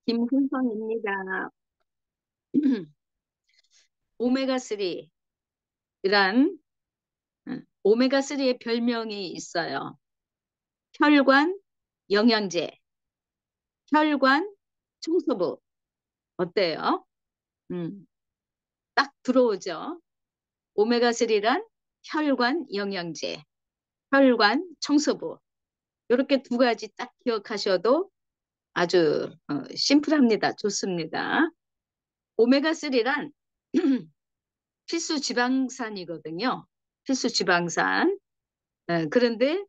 김훈성입니다. 오메가3란 오메가3의 별명이 있어요. 혈관 영양제, 혈관 청소부. 어때요? 음, 딱 들어오죠. 오메가3란 혈관 영양제, 혈관 청소부. 이렇게 두 가지 딱 기억하셔도 아주 심플합니다. 좋습니다. 오메가3란 필수 지방산이거든요. 필수 지방산. 그런데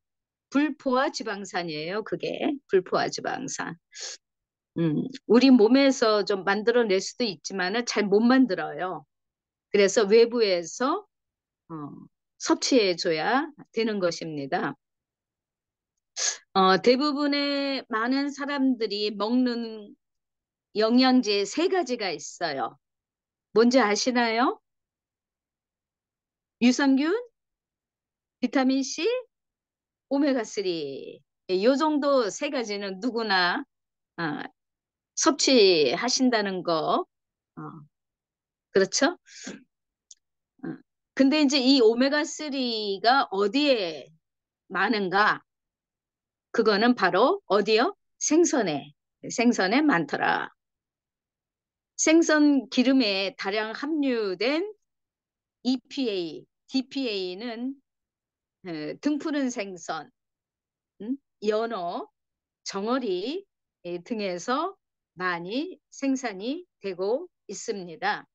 불포화 지방산이에요. 그게 불포화 지방산. 우리 몸에서 좀 만들어낼 수도 있지만은 잘 못 만들어요. 그래서 외부에서 어, 섭취해줘야 되는 것입니다. 대부분의 많은 사람들이 먹는 영양제 세 가지가 있어요. 뭔지 아시나요? 유산균, 비타민C, 오메가3. 이 정도 세 가지는 누구나 아, 섭취하신다는 거. 어, 그렇죠? 어. 근데 이제 이 오메가3가 어디에 많은가? 그거는 바로 어디요? 생선에. 생선에 많더라. 생선 기름에 다량 함유된 EPA, DPA는 등푸른 생선, 연어, 정어리 등에서 많이 생산이 되고 있습니다.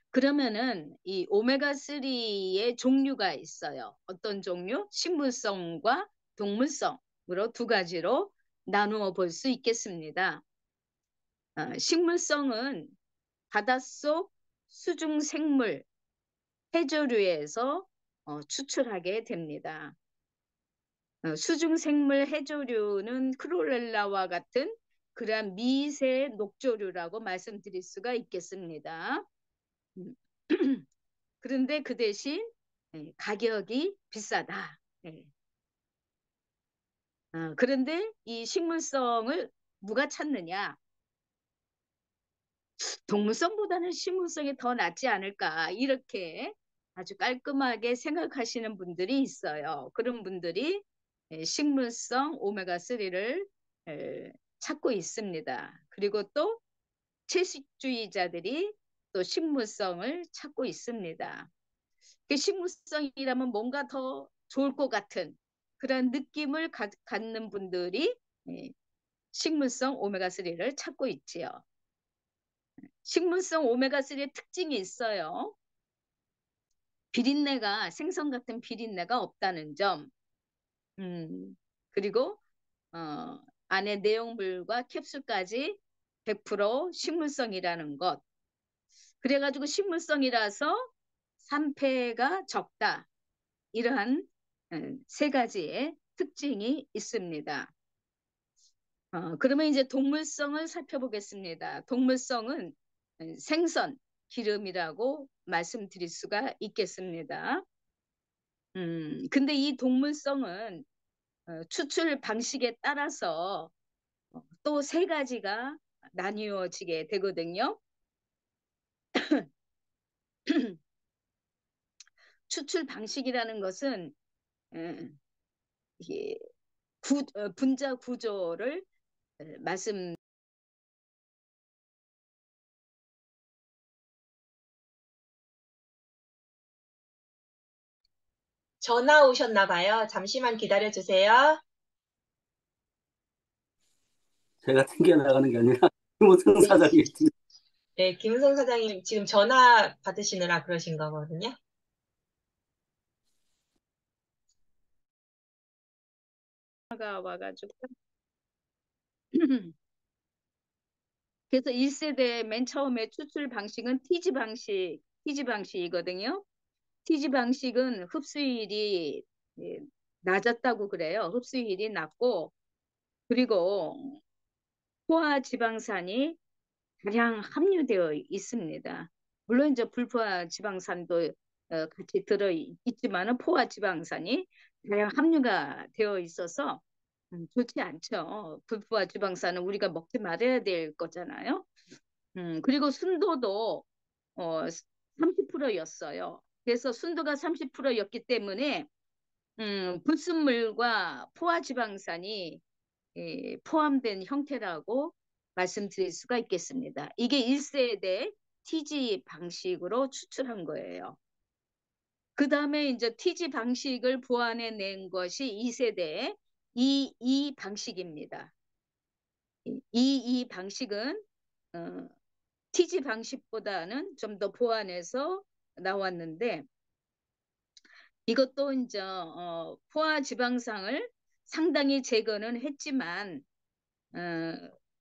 그러면은 이 오메가3의 종류가 있어요. 어떤 종류? 식물성과 동물성으로 두 가지로 나누어 볼 수 있겠습니다. 식물성은 바닷속 수중 생물, 해조류에서 추출하게 됩니다. 수중 생물 해조류는 크롤렐라와 같은 그러한 미세 녹조류라고 말씀드릴 수가 있겠습니다. 음. 그런데 그 대신 가격이 비싸다. 예. 그런데 이 식물성을 누가 찾느냐? 동물성보다는 식물성이 더 낫지 않을까? 이렇게 아주 깔끔하게 생각하시는 분들이 있어요. 그런 분들이 식물성 오메가3를 찾고 있습니다. 그리고 또 채식주의자들이 또 식물성을 찾고 있습니다. 식물성이라면 뭔가 더 좋을 것 같은 그런 느낌을 갖는 분들이 식물성 오메가3를 찾고 있지요. 식물성 오메가3의 특징이 있어요. 비린내가 생선 같은 비린내가 없다는 점. 그리고 어, 안에 내용물과 캡슐까지 100% 식물성이라는 것. 그래가지고 식물성이라서 산패가 적다. 이러한 세 가지의 특징이 있습니다. 그러면 이제 동물성을 살펴보겠습니다. 동물성은 생선, 기름이라고 말씀드릴 수가 있겠습니다. 근데 이 동물성은 추출 방식에 따라서 또 세 가지가 나뉘어지게 되거든요. 추출 방식이라는 것은 이게 분자 구조를 말씀 전화 오셨나 봐요. 잠시만 기다려 주세요. 제가 튕겨나가는 게 아니라 김호성 네, 사장이 네, 김은성 사장님 지금 전화 받으시느라 그러신 거거든요. 가 와가지고 그래서 1세대 맨 처음에 추출 방식은 TG 방식이거든요. TG 방식은 흡수율이 예, 낮았다고 그래요. 흡수율이 낮고 그리고 포화 지방산이 다량 함유되어 있습니다. 물론 이제 불포화 지방산도 같이 들어 있지만은 포화 지방산이 다량 함유가 되어 있어서 좋지 않죠. 불포화 지방산은 우리가 먹지 말아야 될 거잖아요. 그리고 순도도 30%였어요. 그래서 순도가 30%였기 때문에 불순물과 포화지방산이 포함된 형태라고 말씀드릴 수가 있겠습니다. 이게 1세대 TG 방식으로 추출한 거예요. 그 다음에 이제 TG 방식을 보완해낸 것이 2세대 이 방식입니다. 이 방식은 TG 방식보다는 좀 더 보완해서 나왔는데 이것도 이제 포화 지방산을 상당히 제거는 했지만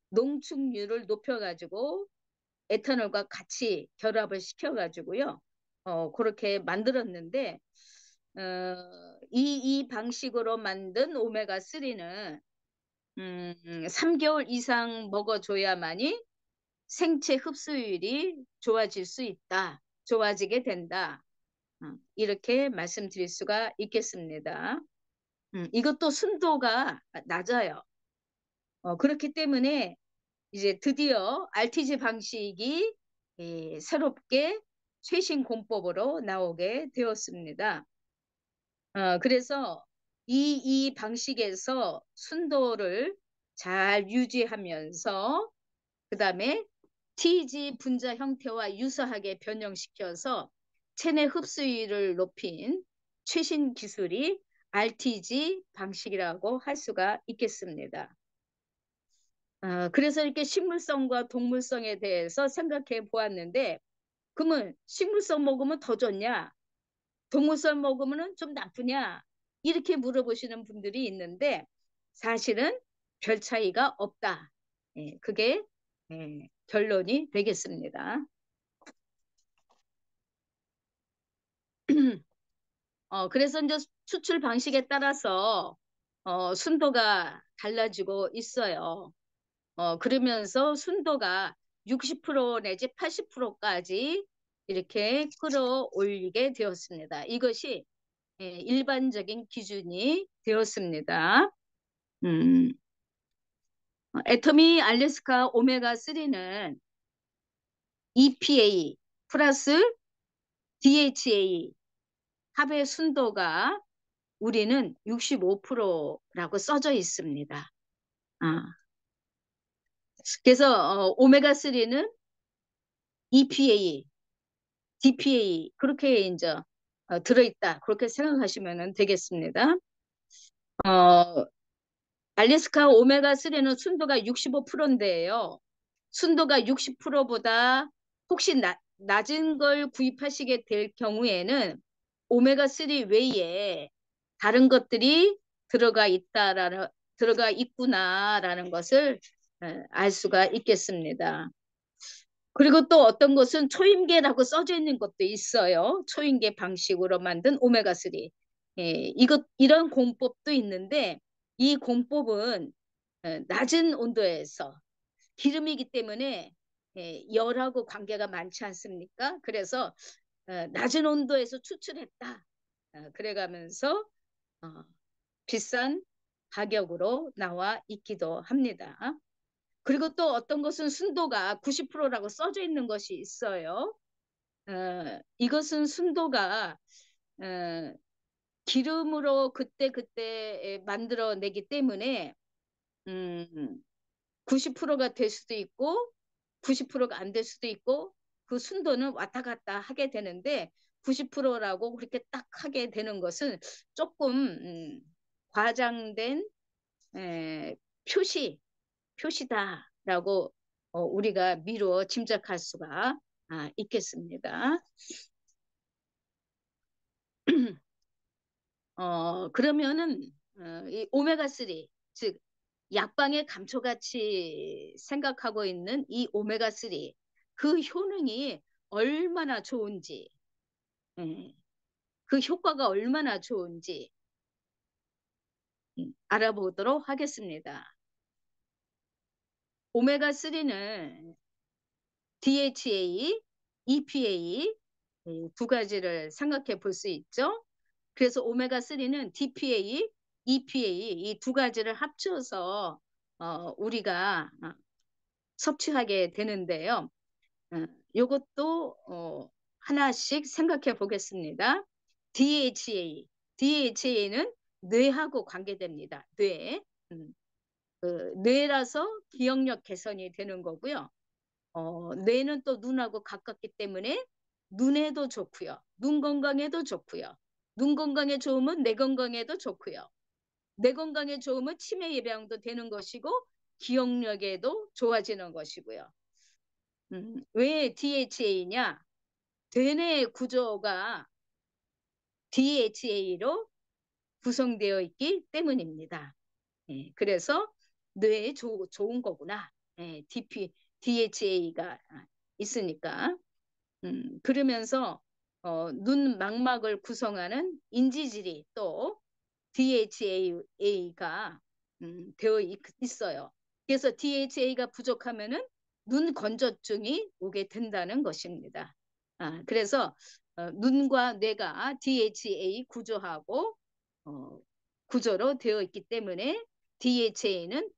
농축률을 높여가지고 에탄올과 같이 결합을 시켜가지고요. 그렇게 만들었는데 이 방식으로 만든 오메가3는 3개월 이상 먹어줘야만이 생체 흡수율이 좋아질 수 있다. 좋아지게 된다. 이렇게 말씀드릴 수가 있겠습니다. 이것도 순도가 낮아요. 그렇기 때문에 이제 드디어 RTG 방식이 새롭게 최신 공법으로 나오게 되었습니다. 그래서 이 방식에서 순도를 잘 유지하면서 그 다음에 TG 분자 형태와 유사하게 변형시켜서 체내 흡수율을 높인 최신 기술이 RTG 방식이라고 할 수가 있겠습니다. 그래서 이렇게 식물성과 동물성에 대해서 생각해 보았는데 그러면 식물성 먹으면 더 좋냐? 동물성 먹으면 좀 나쁘냐? 이렇게 물어보시는 분들이 있는데 사실은 별 차이가 없다. 그게 결론이 되겠습니다. 그래서 이제 추출 방식에 따라서 순도가 달라지고 있어요. 그러면서 순도가 60% 내지 80%까지 이렇게 끌어올리게 되었습니다. 이것이 일반적인 기준이 되었습니다. 애터미 알래스카 오메가3는 EPA 플러스 DHA 합의 순도가 우리는 65%라고 써져 있습니다. 그래서 오메가3는 EPA, DPA 그렇게 이제 들어있다. 그렇게 생각하시면 되겠습니다. 알래스카 오메가3는 순도가 65%인데요. 순도가 60%보다 혹시 낮은 걸 구입하시게 될 경우에는 오메가3 외에 다른 것들이 들어가 있구나라는 것을 알 수가 있겠습니다. 그리고 또 어떤 것은 초임계라고 써져 있는 것도 있어요. 초임계 방식으로 만든 오메가3. 이런 공법도 있는데 이 공법은 낮은 온도에서 기름이기 때문에 열하고 관계가 많지 않습니까? 그래서 낮은 온도에서 추출했다. 그래가면서 비싼 가격으로 나와 있기도 합니다. 그리고 또 어떤 것은 순도가 90%라고 써져 있는 것이 있어요. 이것은 순도가 기름으로 그때 만들어내기 때문에 90%가 될 수도 있고 90%가 안 될 수도 있고 그 순도는 왔다 갔다 하게 되는데 90%라고 그렇게 딱 하게 되는 것은 조금 과장된 표시다라고 우리가 미루어 짐작할 수가 있겠습니다. 그러면은 이 오메가3 즉 약방의 감초같이 생각하고 있는 이 오메가3 그 효능이 얼마나 좋은지 그 효과가 얼마나 좋은지 알아보도록 하겠습니다. 오메가3는 DHA, EPA 두 가지를 생각해 볼 수 있죠. 그래서 오메가3는 DPA, EPA 이 두 가지를 합쳐서 우리가 섭취하게 되는데요. 요것도 하나씩 생각해 보겠습니다. DHA는 뇌하고 관계됩니다. 뇌. 뇌라서 기억력 개선이 되는 거고요. 뇌는 또 눈하고 가깝기 때문에 눈에도 좋고요. 눈 건강에도 좋고요. 눈 건강에 좋으면 뇌 건강에도 좋고요. 뇌 건강에 좋으면 치매 예방도 되는 것이고 기억력에도 좋아지는 것이고요. 왜 DHA냐? 뇌의 구조가 DHA로 구성되어 있기 때문입니다. 그래서 뇌에 좋은 거구나. DHA가 있으니까. 그러면서 눈 망막을 구성하는 인지질이 또 DHA가 되어 있어요. 그래서 DHA가 부족하면은 눈 건조증이 오게 된다는 것입니다. 그래서 눈과 뇌가 DHA 구조하고 구조로 되어 있기 때문에 DHA는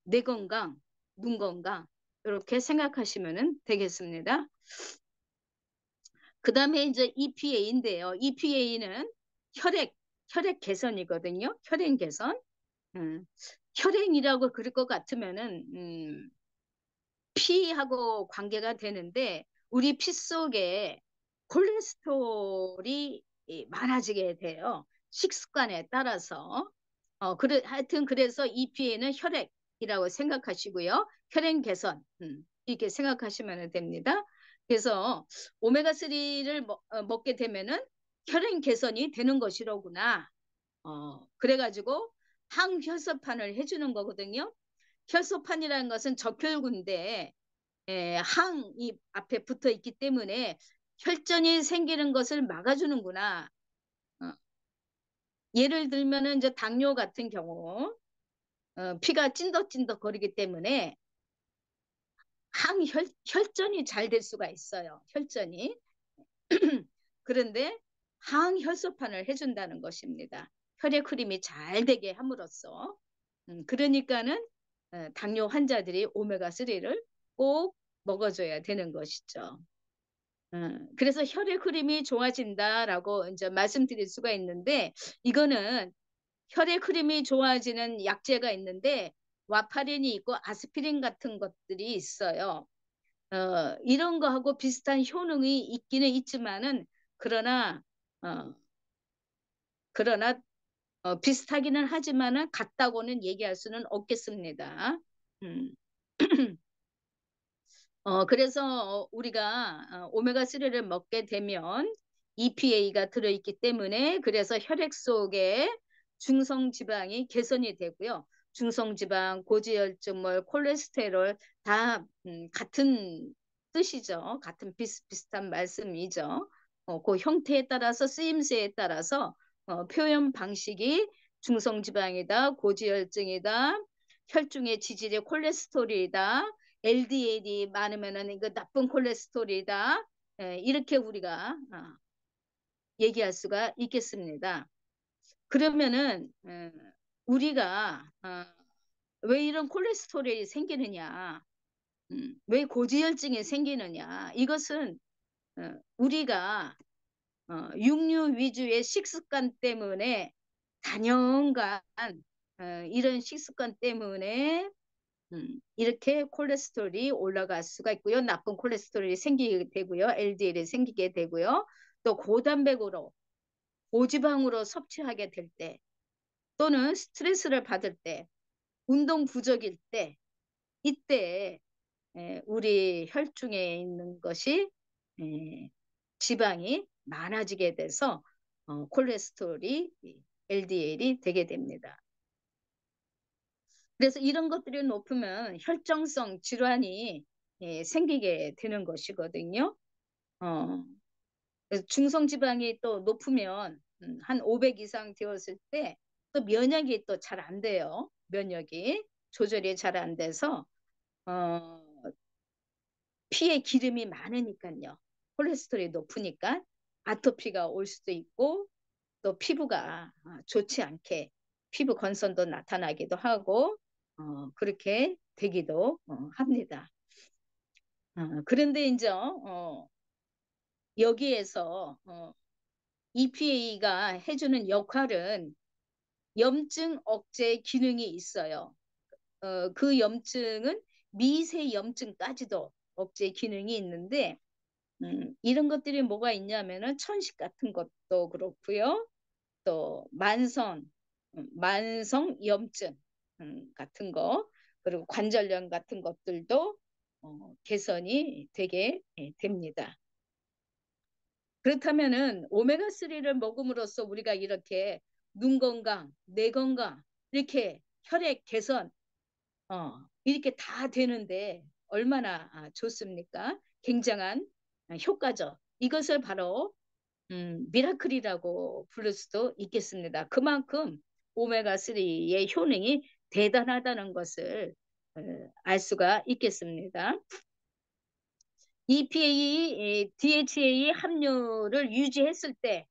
뇌 건강, 눈 건강 이렇게 생각하시면 되겠습니다. 그 다음에 이제 EPA인데요. EPA는 혈액 개선이거든요. 혈액 개선. 혈액이라고 그럴 것 같으면은 피하고 관계가 되는데 우리 피 속에 콜레스테롤이 많아지게 돼요. 식습관에 따라서. 하여튼 그래서 EPA는 혈액이라고 생각하시고요. 혈액 개선 이렇게 생각하시면 됩니다. 그래서 오메가3를 먹게 되면은 혈액 개선이 되는 것이로구나. 그래가지고 항혈소판을 해주는 거거든요. 혈소판이라는 것은 적혈구인데 항이 앞에 붙어 있기 때문에 혈전이 생기는 것을 막아주는구나. 예를 들면은 이제 당뇨 같은 경우 피가 찐덕찐덕 거리기 때문에 혈전이 잘 될 수가 있어요. 혈전이. 그런데 항혈소판을 해준다는 것입니다. 혈액 흐름이 잘 되게 함으로써. 그러니까는 당뇨 환자들이 오메가3를 꼭 먹어줘야 되는 것이죠. 그래서 혈액 흐름이 좋아진다라고 이제 말씀드릴 수가 있는데 이거는 혈액 흐름이 좋아지는 약제가 있는데 와파린이 있고 아스피린 같은 것들이 있어요. 이런 거하고 비슷한 효능이 있기는 있지만은 그러나 비슷하기는 하지만은 같다고는 얘기할 수는 없겠습니다. 그래서 우리가 오메가3를 먹게 되면 EPA가 들어있기 때문에 그래서 혈액 속에 중성지방이 개선이 되고요. 중성지방, 고지혈증물, 콜레스테롤 다 같은 뜻이죠. 같은 비슷비슷한 말씀이죠. 그 형태에 따라서 쓰임새에 따라서 표현 방식이 중성지방이다, 고지혈증이다, 혈중의 지질이 콜레스테롤이다, LDL이 많으면은 이거 나쁜 콜레스테롤이다. 이렇게 우리가 얘기할 수가 있겠습니다. 그러면은 우리가 왜 이런 콜레스테롤이 생기느냐, 왜 고지혈증이 생기느냐, 이것은 우리가 육류 위주의 식습관 때문에 단연간 이런 식습관 때문에 이렇게 콜레스테롤이 올라갈 수가 있고요. 나쁜 콜레스테롤이 생기게 되고요. LDL이 생기게 되고요. 또 고단백으로 고지방으로 섭취하게 될 때 또는 스트레스를 받을 때 운동 부족일 때 이때 우리 혈중에 있는 것이 지방이 많아지게 돼서 콜레스테롤이 LDL이 되게 됩니다. 그래서 이런 것들이 높으면 혈정성 질환이 생기게 되는 것이거든요. 그래서 중성지방이 또 높으면 한 500 이상 되었을 때 또 면역이 또 잘 안 돼요. 면역이 조절이 잘 안 돼서 피에 기름이 많으니까요. 콜레스테롤이 높으니까 아토피가 올 수도 있고 또 피부가 좋지 않게 피부 건선도 나타나기도 하고 그렇게 되기도 합니다. 그런데 이제 여기에서 EPA가 해주는 역할은 염증 억제 기능이 있어요. 그 염증은 미세 염증까지도 억제 기능이 있는데 이런 것들이 뭐가 있냐면은 천식 같은 것도 그렇고요. 또 만성 염증 같은 거 그리고 관절염 같은 것들도 개선이 되게 됩니다. 그렇다면은 오메가3를 먹음으로써 우리가 이렇게 눈 건강, 뇌 건강, 이렇게 혈액 개선 이렇게 다 되는데 얼마나 좋습니까? 굉장한 효과죠. 이것을 바로 미라클이라고 부를 수도 있겠습니다. 그만큼 오메가3의 효능이 대단하다는 것을 알 수가 있겠습니다. EPA, DHA 함유를 유지했을 때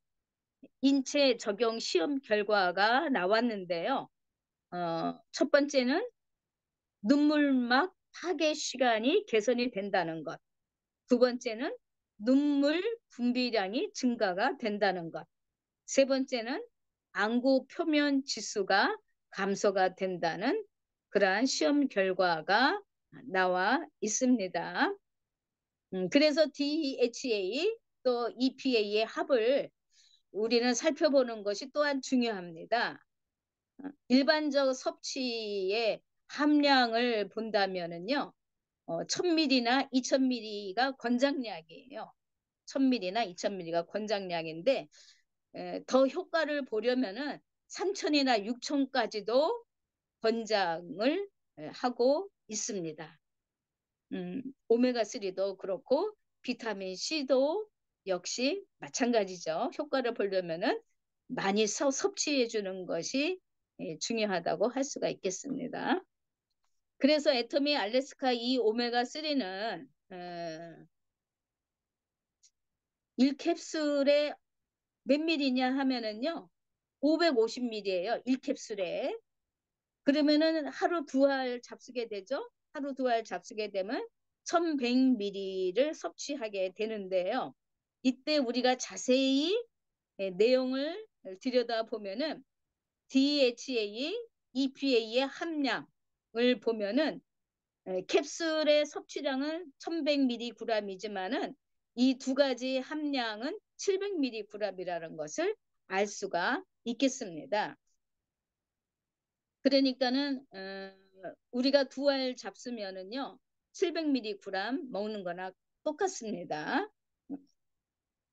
인체 적용 시험 결과가 나왔는데요. 첫 번째는 눈물막 파괴 시간이 개선이 된다는 것. 두 번째는 눈물 분비량이 증가가 된다는 것. 세 번째는 안구 표면 지수가 감소가 된다는 그러한 시험 결과가 나와 있습니다. 그래서 DHA 또 EPA의 합을 우리는 살펴보는 것이 또한 중요합니다. 일반적 섭취의 함량을 본다면은요, 1000ml나 2000ml가 권장량이에요. 1000ml나 2000ml가 권장량인데 더 효과를 보려면은 3000이나 6000까지도 권장을 하고 있습니다. 오메가3도 그렇고 비타민C도 역시 마찬가지죠. 효과를 보려면은 많이 섭취해 주는 것이 중요하다고 할 수가 있겠습니다. 그래서 애터미 알래스카 이 오메가3는 1캡슐에 몇 밀리냐 하면은요 550ml예요. 1캡슐에. 그러면은 하루 2알 잡수게 되죠. 하루 2알 잡수게 되면 1100ml를 섭취하게 되는데요. 이때 우리가 자세히 내용을 들여다보면은 DHA, EPA의 함량을 보면은 캡슐의 섭취량은 1100mg이지만은 이 두 가지 함량은 700mg이라는 것을 알 수가 있겠습니다. 그러니까는 우리가 2알 잡수면은요 700mg 먹는 거나 똑같습니다.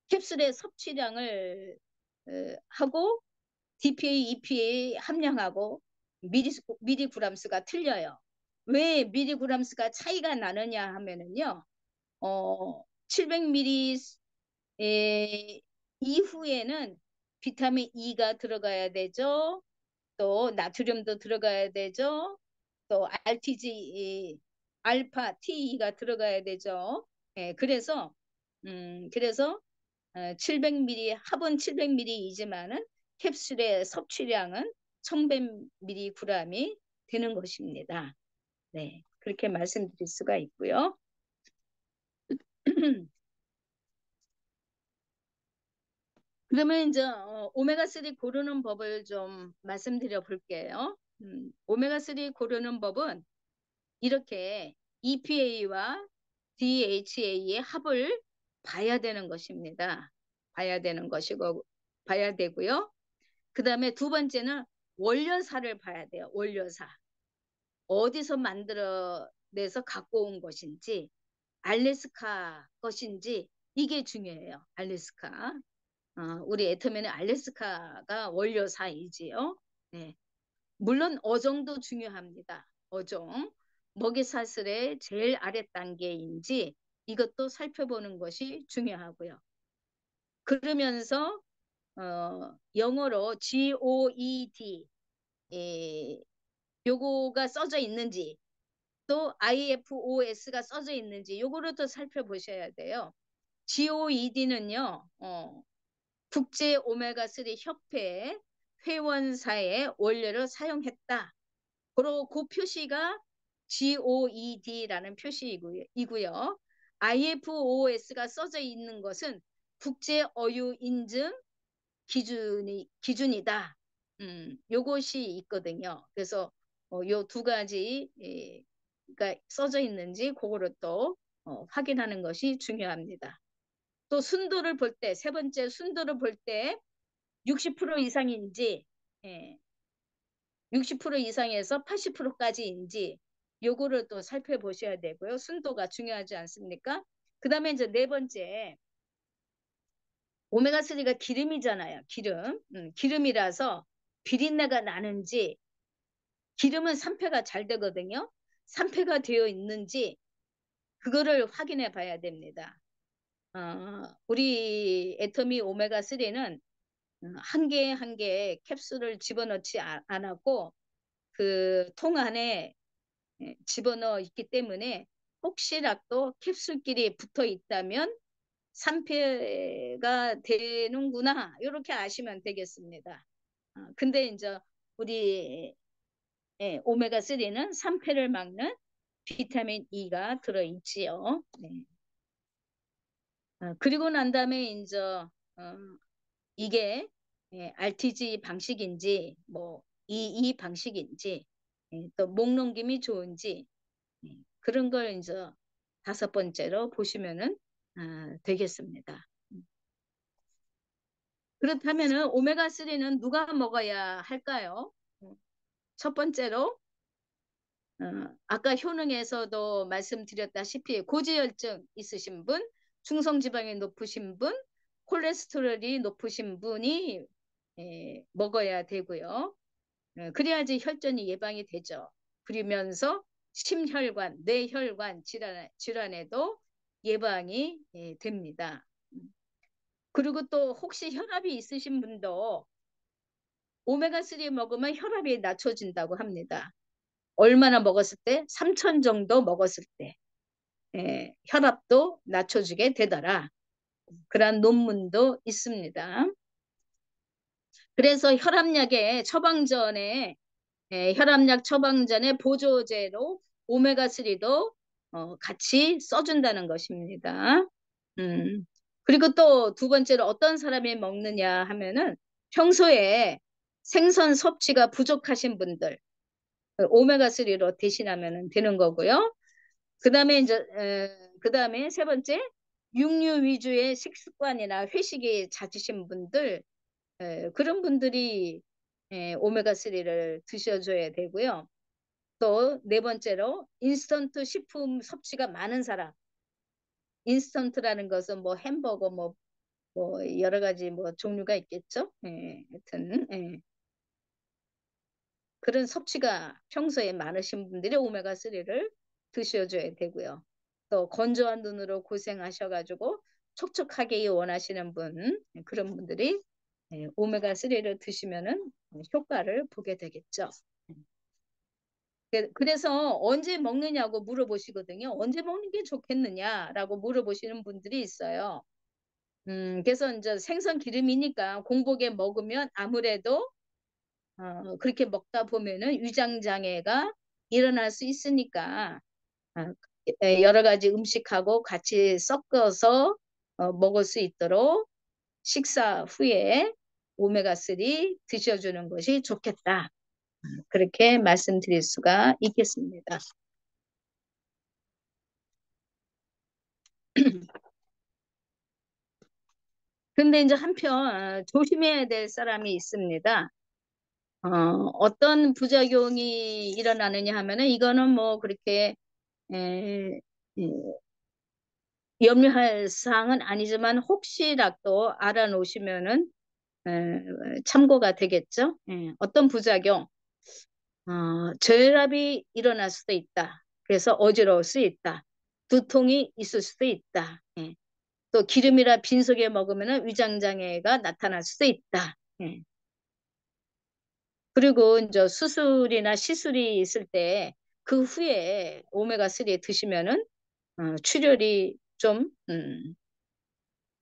캡슐의 섭취량을 하고 DPA, EPA 함량하고 미리그램수가 틀려요. 왜 미리그램수가 차이가 나느냐 하면은요 700ml 이후에는 비타민 E가 들어가야 되죠. 또 나트륨도 들어가야 되죠. 또 RTG 알파 T가 들어가야 되죠. 그래서 700ml 합은 700ml이지만은 캡슐의 섭취량은 1100mg이 되는 것입니다. 네, 그렇게 말씀드릴 수가 있고요. 그러면 이제 오메가3 고르는 법을 좀 말씀드려 볼게요. 오메가3 고르는 법은 이렇게 EPA와 DHA의 합을 봐야 되는 것입니다. 봐야 되는 것이고 봐야 되고요. 그 다음에 두 번째는 원료사를 봐야 돼요. 원료사. 어디서 만들어내서 갖고 온 것인지 알래스카 것인지 이게 중요해요. 알래스카. 우리 애터미는 알래스카가 원료사이지요. 네. 물론 어종도 중요합니다. 어종. 먹이사슬의 제일 아래 단계인지 이것도 살펴보는 것이 중요하고요. 그러면서 영어로 GOED 요거가 써져 있는지 또 IFOS가 써져 있는지 요거를 또 살펴보셔야 돼요. GOED는요 국제 오메가3 협회 회원사의 원료를 사용했다. 그리고 그 표시가 GOED라는 표시이고요. IFOS가 써져 있는 것은 국제 어유 인증 기준이다. 요것이 있거든요. 그래서 요 두 가지 가 써져 있는지 그거를 또 확인하는 것이 중요합니다. 또 순도를 볼 때, 세 번째 순도를 볼 때 60% 이상인지 60% 이상에서 80%까지인지 요거를 또 살펴보셔야 되고요. 순도가 중요하지 않습니까? 그 다음에 이제 네 번째, 오메가3가 기름이잖아요. 기름이라서 비린내가 나는지, 기름은 산패가 잘 되거든요. 산패가 되어 있는지 그거를 확인해 봐야 됩니다. 우리 애터미 오메가3는 한 개 한 개 캡슐을 집어넣지 않았고 그 통 안에 집어넣어 있기 때문에 혹시라도 캡슐끼리 붙어 있다면 산패가 되는구나 이렇게 아시면 되겠습니다. 근데 이제 우리 오메가3는 산패를 막는 비타민 E가 들어있지요. 네. 그리고 난 다음에 이제 이게 RTG 방식인지 뭐 EE 방식인지 또 목 넘김이 좋은지 그런 걸 이제 다섯 번째로 보시면은 되겠습니다. 그렇다면은 오메가3는 누가 먹어야 할까요? 첫 번째로 아까 효능에서도 말씀드렸다시피 고지혈증 있으신 분, 중성지방이 높으신 분, 콜레스테롤이 높으신 분이 먹어야 되고요. 그래야지 혈전이 예방이 되죠. 그러면서 심혈관, 뇌혈관 질환에도 예방이 됩니다. 그리고 또 혹시 혈압이 있으신 분도 오메가3 먹으면 혈압이 낮춰진다고 합니다. 얼마나 먹었을 때? 3,000 정도 먹었을 때 혈압도 낮춰주게 되더라. 그런 논문도 있습니다. 그래서 혈압약 처방전에 보조제로 오메가3도 같이 써준다는 것입니다. 그리고 또 두 번째로 어떤 사람이 먹느냐 하면은 평소에 생선 섭취가 부족하신 분들 오메가3로 대신하면 되는 거고요. 그 다음에 세 번째 육류 위주의 식습관이나 회식이 잦으신 분들 그런 분들이 오메가3를 드셔줘야 되고요. 또 네 번째로 인스턴트 식품 섭취가 많은 사람. 인스턴트라는 것은 뭐 햄버거 뭐 여러 가지 뭐 종류가 있겠죠. 하여튼 그런 섭취가 평소에 많으신 분들이 오메가3를 드셔줘야 되고요. 또 건조한 눈으로 고생하셔가지고 촉촉하게 원하시는 분 그런 분들이 오메가3를 드시면은 효과를 보게 되겠죠. 그래서 언제 먹느냐고 물어보시거든요. 언제 먹는 게 좋겠느냐라고 물어보시는 분들이 있어요. 그래서 이제 생선 기름이니까 공복에 먹으면 아무래도 그렇게 먹다 보면은 위장 장애가 일어날 수 있으니까 여러 가지 음식하고 같이 섞어서 먹을 수 있도록 식사 후에 오메가3 드셔주는 것이 좋겠다. 그렇게 말씀드릴 수가 있겠습니다. 근데 이제 한편 조심해야 될 사람이 있습니다. 어떤 부작용이 일어나느냐 하면은 이거는 뭐 그렇게 에, 염려할 사항은 아니지만 혹시라도 알아놓으시면은 참고가 되겠죠. 어떤 부작용? 저혈압이 일어날 수도 있다. 그래서 어지러울 수 있다. 두통이 있을 수도 있다. 또 기름이라 빈속에 먹으면 위장장애가 나타날 수도 있다. 그리고 이제 수술이나 시술이 있을 때 그 후에 오메가3 드시면은 출혈이 좀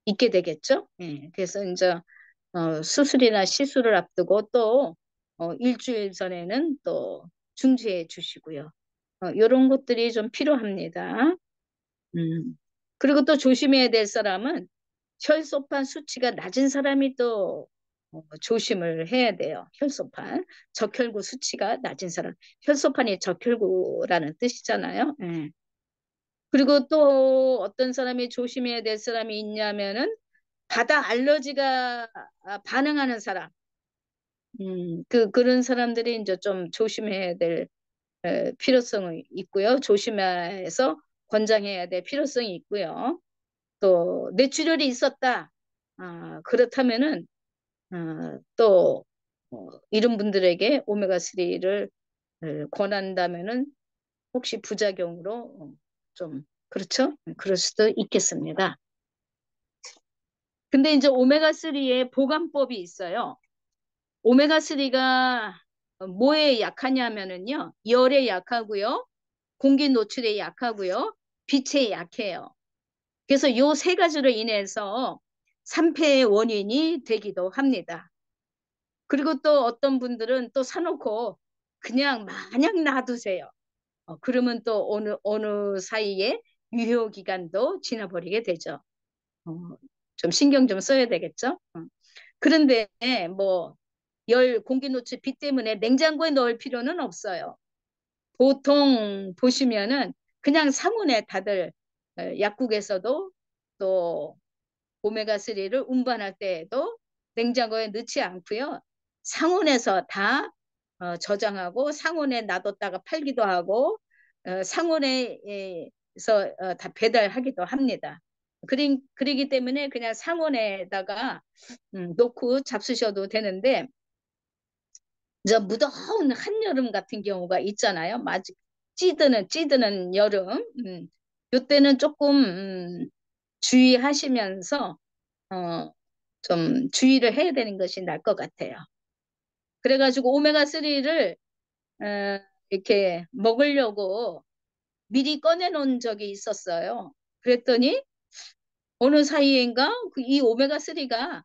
있게 되겠죠. 그래서 이제 수술이나 시술을 앞두고 또 일주일 전에는 또 중지해 주시고요. 이런 것들이 좀 필요합니다. 그리고 또 조심해야 될 사람은 혈소판 수치가 낮은 사람이 또 조심을 해야 돼요. 혈소판, 적혈구 수치가 낮은 사람. 혈소판이 적혈구라는 뜻이잖아요. 예. 그리고 또 어떤 사람이 조심해야 될 사람이 있냐면은 바다 알러지가 반응하는 사람. 그런 사람들이 이제 좀 조심해야 될 필요성이 있고요. 조심해서 권장해야 될 필요성이 있고요. 또 뇌출혈이 있었다. 그렇다면은 또 이런 분들에게 오메가3를 권한다면은 혹시 부작용으로 좀 그렇죠? 그럴 수도 있겠습니다. 근데 이제 오메가3의 보관법이 있어요. 오메가3가 뭐에 약하냐면은요. 열에 약하고요. 공기 노출에 약하고요. 빛에 약해요. 그래서 요 세 가지로 인해서 산패의 원인이 되기도 합니다. 그리고 또 어떤 분들은 또 사놓고 그냥 마냥 놔두세요. 그러면 또 어느 사이에 유효 기간도 지나버리게 되죠. 좀 신경 좀 써야 되겠죠. 그런데 뭐 공기 노출 빛 때문에 냉장고에 넣을 필요는 없어요. 보통 보시면은 그냥 상온에 다들 약국에서도 또 오메가3를 운반할 때에도 냉장고에 넣지 않고요. 상온에서 다 저장하고 상온에 놔뒀다가 팔기도 하고 상온에서 다 배달하기도 합니다. 그러기 때문에 그냥 상온에다가 놓고 잡수셔도 되는데 이제 무더운 한여름 같은 경우가 있잖아요. 찌드는 여름. 이때는 조금 주의하시면서 좀 주의를 해야 되는 것이 나을 것 같아요. 그래가지고 오메가3를 이렇게 먹으려고 미리 꺼내놓은 적이 있었어요. 그랬더니 어느 사이인가 이 오메가3가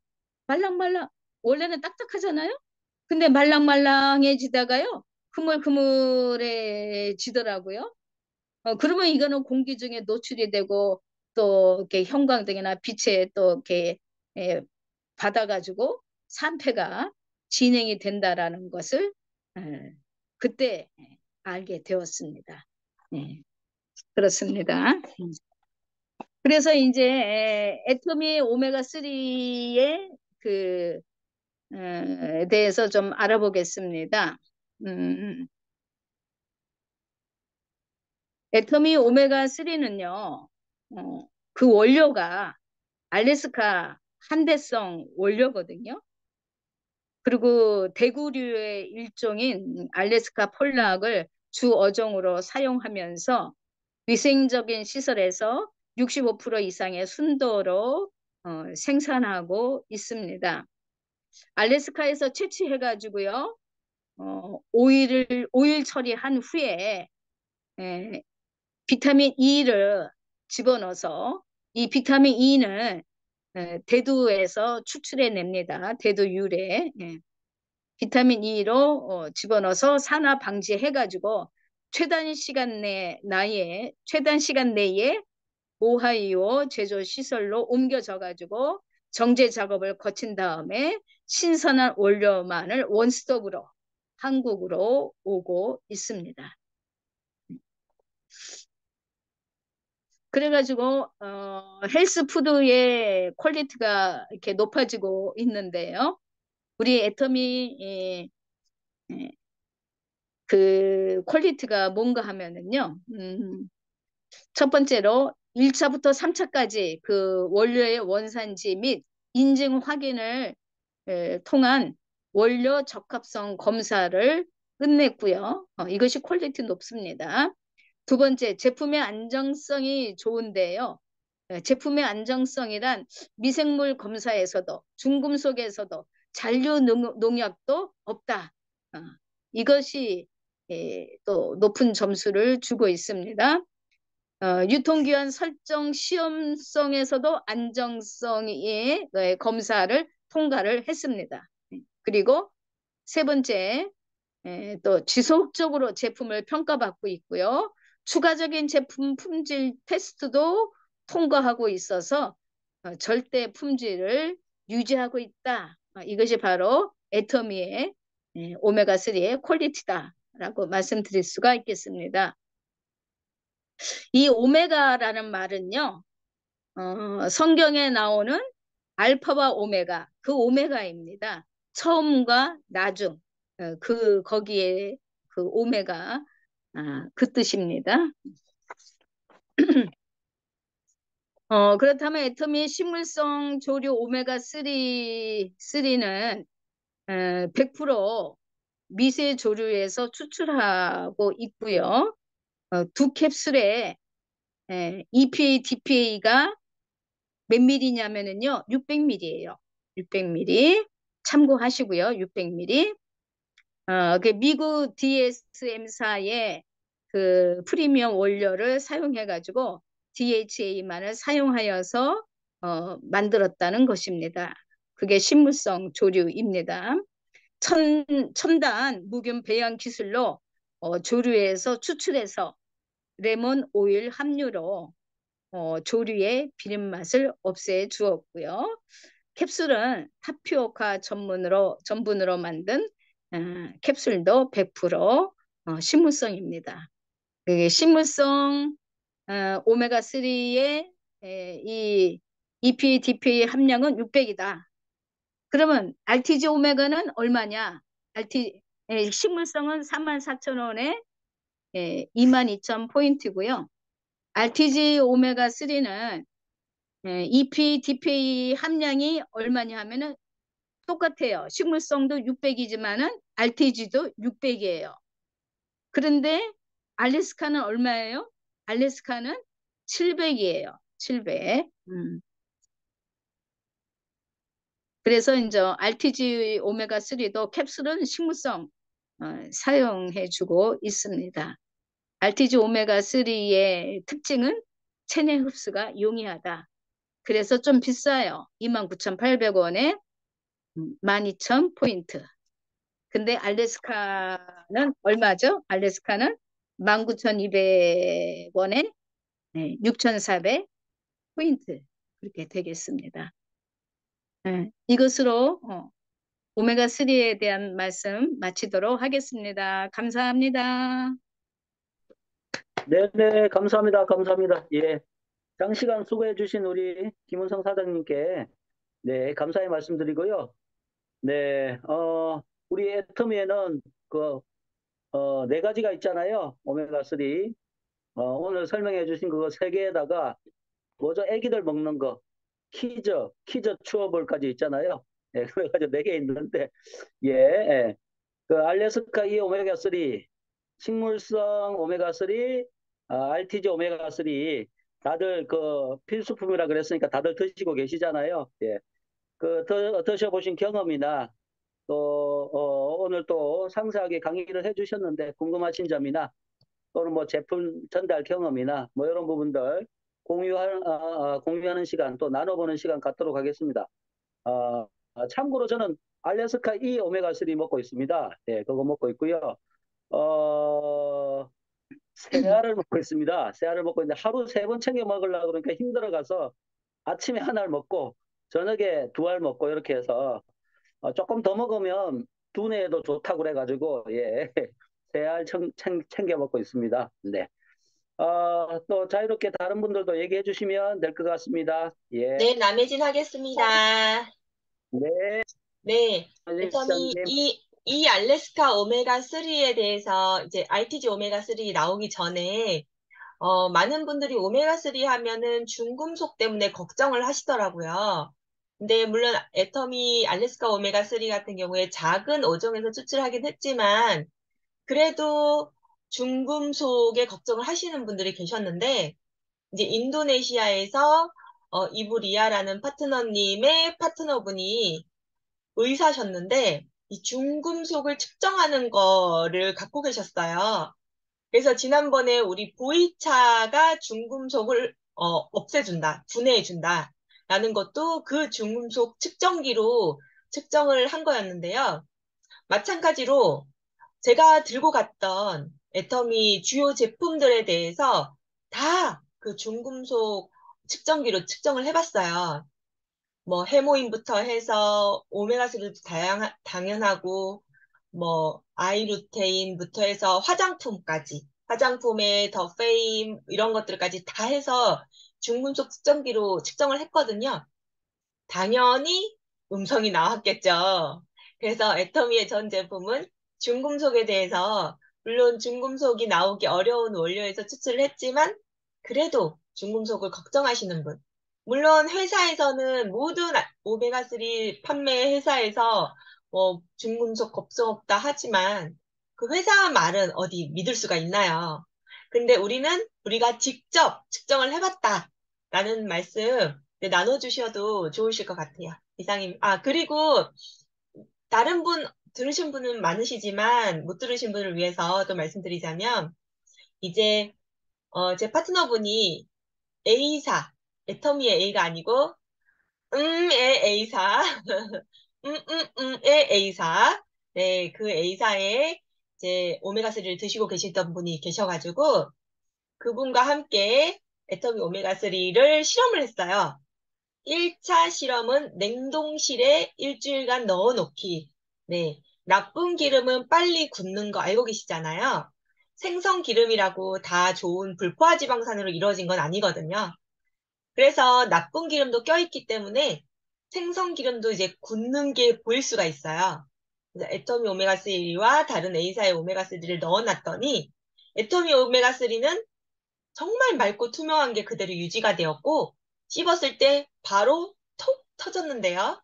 말랑말랑 원래는 딱딱하잖아요. 근데 말랑말랑해지다가요. 흐물흐물해지더라고요. 그러면 이거는 공기 중에 노출이 되고 또 이렇게 형광등이나 빛에 또 이렇게 예, 받아가지고 산패가 진행이 된다라는 것을 그때 알게 되었습니다. 예, 그렇습니다. 그래서 이제 애터미 오메가3의 그 대해서 좀 알아보겠습니다. 애터미 오메가3는요, 그 원료가 알래스카 한대성 원료거든요. 그리고 대구류의 일종인 알래스카 폴락을 주 어종으로 사용하면서 위생적인 시설에서 65% 이상의 순도로 생산하고 있습니다. 알래스카에서 채취해가지고요, 오일 처리한 후에 비타민 E를 집어넣어서 이 비타민 E는 대두에서 추출해냅니다. 대두 유래. 비타민 E로 집어넣어서 산화 방지해가지고 최단 시간 내에 오하이오 제조 시설로 옮겨져가지고 정제 작업을 거친 다음에 신선한 원료만을 원스톱으로 한국으로 오고 있습니다. 그래가지고 헬스푸드의 퀄리티가 이렇게 높아지고 있는데요. 우리 애터미 그 퀄리티가 뭔가 하면은요. 첫 번째로 1차부터 3차까지 그 원료의 원산지 및 인증 확인을 통한 원료 적합성 검사를 끝냈고요. 이것이 퀄리티 높습니다. 두 번째, 제품의 안정성이 좋은데요. 제품의 안정성이란 미생물 검사에서도 중금속에서도 잔류 농약도 없다. 이것이 또 높은 점수를 주고 있습니다. 유통기한 설정 시험성에서도 안정성의 검사를 통과를 했습니다. 그리고 세 번째, 또 지속적으로 제품을 평가받고 있고요. 추가적인 제품 품질 테스트도 통과하고 있어서 절대 품질을 유지하고 있다. 이것이 바로 애터미의 오메가3의 퀄리티다라고 말씀드릴 수가 있겠습니다. 이 오메가라는 말은요, 성경에 나오는 알파와 오메가, 그 오메가입니다. 처음과 나중, 거기에 그 오메가, 그 뜻입니다. 그렇다면 애터미 식물성 조류 오메가3는 100% 미세 조류에서 추출하고 있고요. 두 캡슐에 EPA, DPA가 몇 밀리냐면은요, 600ml예요. 600ml 참고하시고요. 600ml. 그 미국 DSM사의 그 프리미엄 원료를 사용해가지고 DHA만을 사용하여서 만들었다는 것입니다. 그게 식물성 조류입니다. 첨단 무균 배양 기술로 조류에서 추출해서 레몬 오일 함유로 조류의 비린맛을 없애 주었고요. 캡슐은 타피오카 전분으로 만든 캡슐도 100% 식물성입니다. 식물성 오메가3의 이 EPA, DPA 함량은 600이다. 그러면 RTG 오메가는 얼마냐? 식물성은 34,000원에 22,000포인트고요. RTG 오메가3는 EPA, DPA 함량이 얼마냐 하면은 똑같아요. 식물성도 600이지만은 RTG도 600이에요. 그런데 알래스카는 얼마예요? 알래스카는 700이에요. 700. 그래서 이제 RTG 오메가3도 캡슐은 식물성 사용해주고 있습니다. RTG 오메가3의 특징은 체내 흡수가 용이하다. 그래서 좀 비싸요. 29,800원에 12,000포인트. 근데 알래스카는 얼마죠? 알래스카는 19,200원에 6,400포인트. 그렇게 되겠습니다. 이것으로 오메가3에 대한 말씀 마치도록 하겠습니다. 감사합니다. 네네, 감사합니다. 감사합니다. 예. 장시간 수고해 주신 우리 김은성 사장님께 네, 감사의 말씀드리고요. 네, 우리 애터미에는 네 가지가 있잖아요. 오메가3. 오늘 설명해 주신 그거 세 개에다가 뭐죠? 애기들 먹는 거. 키즈 추어볼까지 있잖아요. 예, 그래가지고 네 개 있는데, 예, 예. 그 알래스카 이 오메가3, 식물성 오메가3, RTG 오메가3, 다들 그 필수품이라 그랬으니까 다들 드시고 계시잖아요. 예. 드셔보신 경험이나 또, 오늘 또 상세하게 강의를 해주셨는데 궁금하신 점이나 또는 뭐 제품 전달 경험이나 뭐 이런 부분들 공유하는 시간 또 나눠보는 시간 갖도록 하겠습니다. 참고로 저는 알래스카 이 오메가3 먹고 있습니다. 네, 그거 먹고 있고요. 새알을 먹고 있습니다. 새알을 먹고 있는데 하루 3번 챙겨 먹으려고 그러니까 힘들어가서 아침에 하나를 먹고 저녁에 2알 먹고 이렇게 해서 조금 더 먹으면 두뇌에도 좋다고 그래가지고 예, 새알 챙겨 먹고 있습니다. 네. 또 자유롭게 다른 분들도 얘기해 주시면 될 것 같습니다. 예. 네, 남혜진 하겠습니다. 네. 네, 선생님. 애터미 이 알래스카 오메가3에 대해서 이제 RTG 오메가3 나오기 전에 많은 분들이 오메가3 하면은 중금속 때문에 걱정을 하시더라고요. 근데 물론 애터미 알래스카 오메가3 같은 경우에 작은 어종에서 추출하긴 했지만 그래도 중금속에 걱정을 하시는 분들이 계셨는데 이제 인도네시아에서 이브리아라는 파트너님의 파트너분이 의사셨는데 이 중금속을 측정하는 거를 갖고 계셨어요. 그래서 지난번에 우리 보이차가 중금속을 없애준다, 분해해준다. 있다라는 것도 그 중금속 측정기로 측정을 한 거였는데요. 마찬가지로 제가 들고 갔던 애터미 주요 제품들에 대해서 다 그 중금속 측정기로 측정을 해봤어요. 뭐 해모인부터 해서 오메가3도 당연하고 뭐 아이루테인부터 해서 화장품까지 화장품의 더 페임 이런 것들까지 다 해서 중금속 측정기로 측정을 했거든요. 당연히 음성이 나왔겠죠. 그래서 애터미의 전 제품은 중금속에 대해서 물론 중금속이 나오기 어려운 원료에서 추출을 했지만 그래도 중금속을 걱정하시는 분 물론 회사에서는 모든 오메가3 판매 회사에서 뭐 중금속 걱정 없다 하지만 그 회사 말은 어디 믿을 수가 있나요? 근데 우리가 직접 측정을 해봤다라는 말씀 나눠주셔도 좋으실 것 같아요. 이상입니다. 그리고 다른 분, 들으신 분은 많으시지만 못 들으신 분을 위해서 또 말씀드리자면 이제 제 파트너분이 A사, 애터미의 A가 아니고 의 A사, 의 A사, 네, 그 A사에 이제 오메가3를 드시고 계시던 분이 계셔가지고 그분과 함께 애터미 오메가3를 실험을 했어요. 1차 실험은 냉동실에 일주일간 넣어놓기. 네. 나쁜 기름은 빨리 굳는 거 알고 계시잖아요. 생선 기름이라고 다 좋은 불포화 지방산으로 이루어진 건 아니거든요. 그래서 나쁜 기름도 껴있기 때문에 생선 기름도 이제 굳는 게 보일 수가 있어요. 그래서 애터미 오메가3와 다른 A사의 오메가3를 넣어놨더니 애터미 오메가3는 정말 맑고 투명한 게 그대로 유지가 되었고 씹었을 때 바로 톡 터졌는데요.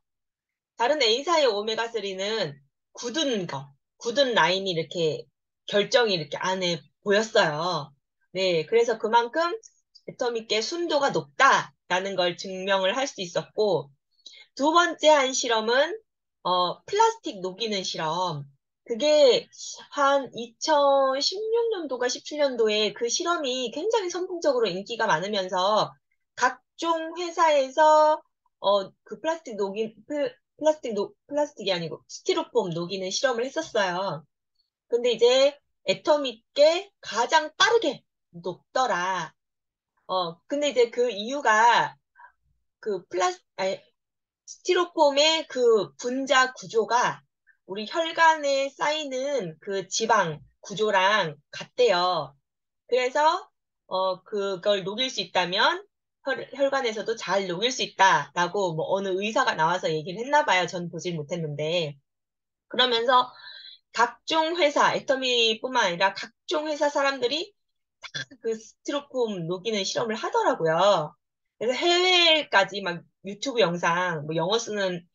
다른 A사의 오메가3는 굳은 라인이 이렇게 결정이 이렇게 안에 보였어요. 네, 그래서 그만큼 애터미계 순도가 높다라는 걸 증명을 할 수 있었고 두 번째 한 실험은 플라스틱 녹이는 실험. 그게 한 2016년도가 17년도에 그 실험이 굉장히 선풍적으로 인기가 많으면서 각종 회사에서 그 플라스틱이 아니고 스티로폼 녹이는 실험을 했었어요. 근데 이제 애터미께 가장 빠르게 녹더라. 근데 이제 그 이유가 아니, 스티로폼의 그 분자 구조가 우리 혈관에 쌓이는 그 지방 구조랑 같대요. 그래서 그걸 녹일 수 있다면 혈관에서도 잘 녹일 수 있다라고 뭐 어느 의사가 나와서 얘기를 했나 봐요. 전 보질 못했는데. 그러면서 각종 회사, 애터미뿐만 아니라 각종 회사 사람들이 다 그 스티로폼 녹이는 실험을 하더라고요. 그래서 해외까지 막 유튜브 영상, 뭐 영어 쓰는